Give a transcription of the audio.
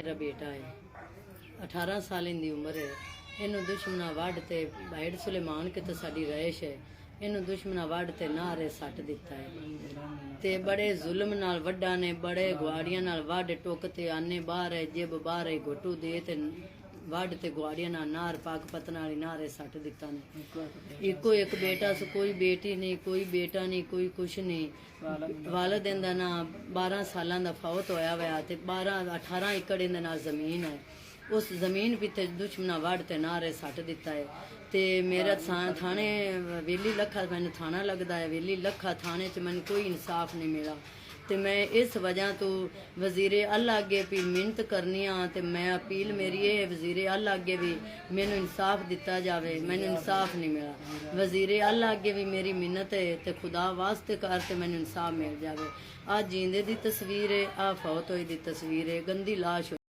मेरा बेटा है 18 साल दी उम्र है। इनू दुश्मना वढ़ ते बाइड सुलेमान के तो साडी रैश है। इनू दुश्मना वढ़ ते नारे सट दिता है ते बड़े जुल्म नाल वड्डा ने बड़े गुआड़ियां नाल वढ़ टुक ते आने बाहर है जिब बाहर है घुटू दे ते वढ़ ते गुआड़ियां नाल नार पाक पतन वाली नारे सट दिता ने। इको एक बेटा से कोई बेटी नहीं, कोई बेटा नहीं, कोई कुछ नहीं। वालिदैन दा ना 12 सालां दा फौत होया हुआ ते 18 एकड़ इहदे नाल जमीन है। उस जमीन पिछे दुश्मना वढ़ ते नारे सट दिता है ते मेरा थाने वेली लखा मैनू थाना लगता है। वेली लखा थाने च मैनू कोई इंसाफ नहीं मिला ते मैं इस वजह तो वजीरे अल्लाह अगे भी मिन्नत करनी हाँ ते मैं अपील मेरी है वजीरे अल्लाह अगे भी मैनू इंसाफ दिता जाए। मैनू इंसाफ नहीं मिला। वजीरे अल्लाह अगे भी मेरी मिन्नत है ते खुदा वास्ते कर ते मैनू इंसाफ मिल जाए। आ जींदे दी तस्वीर है, आ फौत होई दी तस्वीर है, गंदी लाश